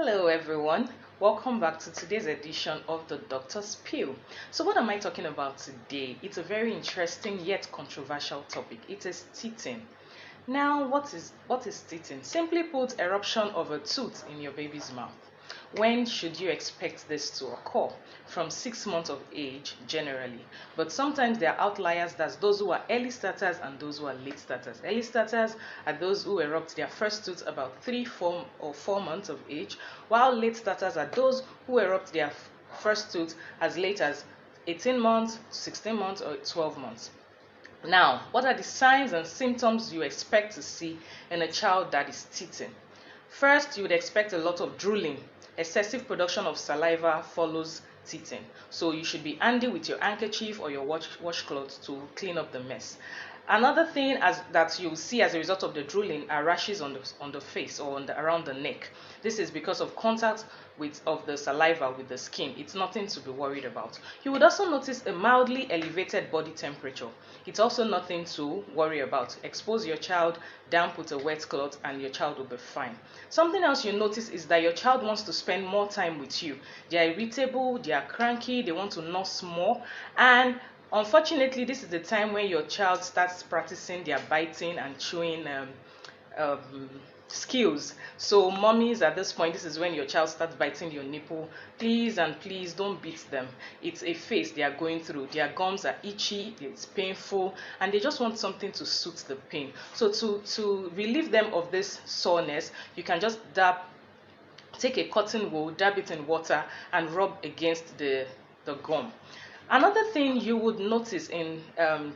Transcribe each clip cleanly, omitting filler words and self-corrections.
Hello everyone, welcome back to today's edition of the Doctor's Pill. So what am I talking about today? It's a very interesting yet controversial topic. It is teething. Now what is teething? Simply put, eruption of a tooth in your baby's mouth. When should you expect this to occur? From 6 months of age generally, but sometimes there are outliers. That's those who are early starters and those who are late starters. Early starters are those who erupt their first tooth about 3, 4 or 4 months of age, while late starters are those who erupt their first tooth as late as 18 months, 16 months or 12 months. Now, what are the signs and symptoms you expect to see in a child that is teething? First, you would expect a lot of drooling. Excessive production of saliva follows teething. So you should be handy with your handkerchief or your washcloth to clean up the mess. Another thing that you'll see as a result of the drooling are rashes on the face or around the neck. This is because of contact of the saliva with the skin. It's nothing to be worried about. You would also notice a mildly elevated body temperature. It's also nothing to worry about. Expose your child, damp with a wet cloth, and your child will be fine. Something else you notice is that your child wants to spend more time with you. They are irritable, they are cranky, they want to nurse more, and unfortunately, this is the time when your child starts practicing their biting and chewing skills. So mummies, at this point, this is when your child starts biting your nipple. Please and please don't beat them. It's a phase they are going through. Their gums are itchy, it's painful, and they just want something to soothe the pain. So to relieve them of this soreness, you can just take a cotton wool, dab it in water, and rub against the gum. Another thing you would notice in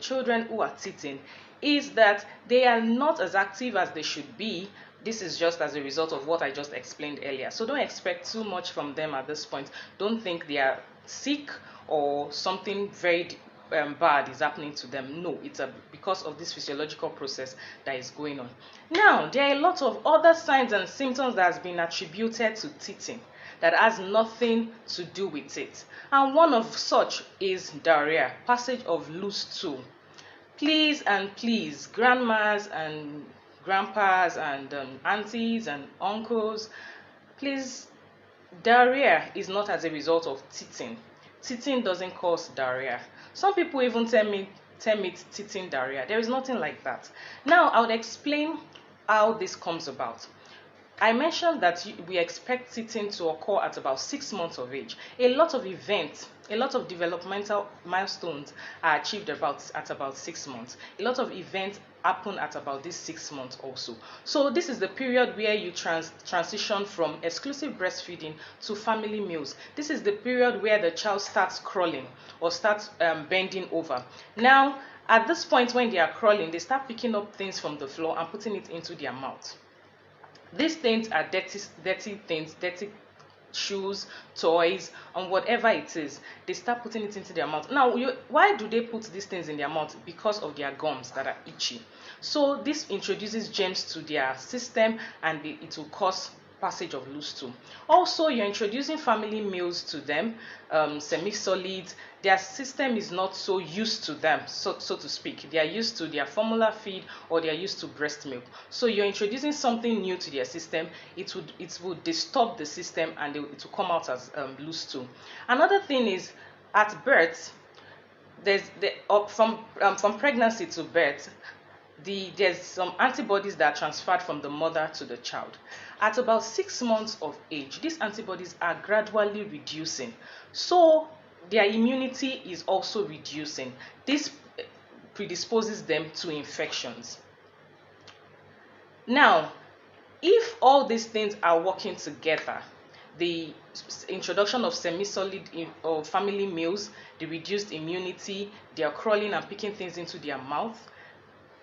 children who are teething is that they are not as active as they should be. This is just as a result of what I just explained earlier. So don't expect too much from them at this point. Don't think they are sick or something very bad is happening to them. No, it's because of this physiological process that is going on. Now, there are a lot of other signs and symptoms that has been attributed to teething that has nothing to do with it. And one of such is diarrhea, passage of loose stool. Please and please, grandmas and grandpas and aunties and uncles, please, diarrhea is not as a result of teething. Teething doesn't cause diarrhea. Some people even tell me it's teething diarrhea. There is nothing like that. Now, I would explain how this comes about. I mentioned that we expect teething to occur at about 6 months of age. A lot of events, a lot of developmental milestones are achieved at about 6 months. A lot of events happen at about this 6 months also. So this is the period where you transition from exclusive breastfeeding to family meals. This is the period where the child starts crawling or starts bending over. Now, at this point when they are crawling, they start picking up things from the floor and putting it into their mouth. These things are dirty things, dirty shoes, toys, and whatever it is. They start putting it into their mouth. Now, why do they put these things in their mouth? Because of their gums that are itchy. So this introduces germs to their system, and it will cause passage of loose stool. Also, you're introducing family meals to them, semi-solid. Their system is not so used to them, so to speak. They are used to their formula feed or they are used to breast milk. So you're introducing something new to their system. It would disturb the system and it will come out as loose stool. Another thing is at birth, from pregnancy to birth, there's some antibodies that are transferred from the mother to the child. At about 6 months of age, these antibodies are gradually reducing. So their immunity is also reducing. This predisposes them to infections. Now, if all these things are working together, the introduction of semi-solid or family meals, the reduced immunity, they are crawling and picking things into their mouth,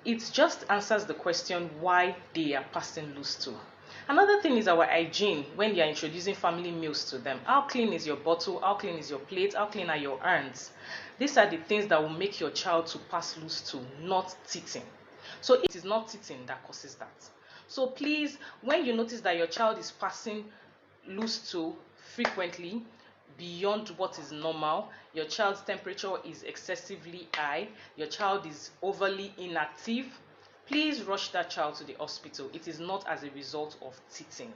it just answers the question why they are passing loose stool. Another thing is our hygiene when you are introducing family meals to them. How clean is your bottle? How clean is your plate? How clean are your hands? These are the things that will make your child to pass loose stool, not teething. So it is not teething that causes that. So please, when you notice that your child is passing loose stool frequently, beyond what is normal, your child's temperature is excessively high, your child is overly inactive, please rush that child to the hospital. It is not as a result of teething.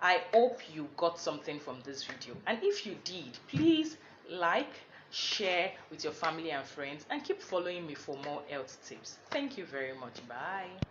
I hope you got something from this video, and if you did, please like, share with your family and friends, and keep following me for more health tips. Thank you very much. Bye.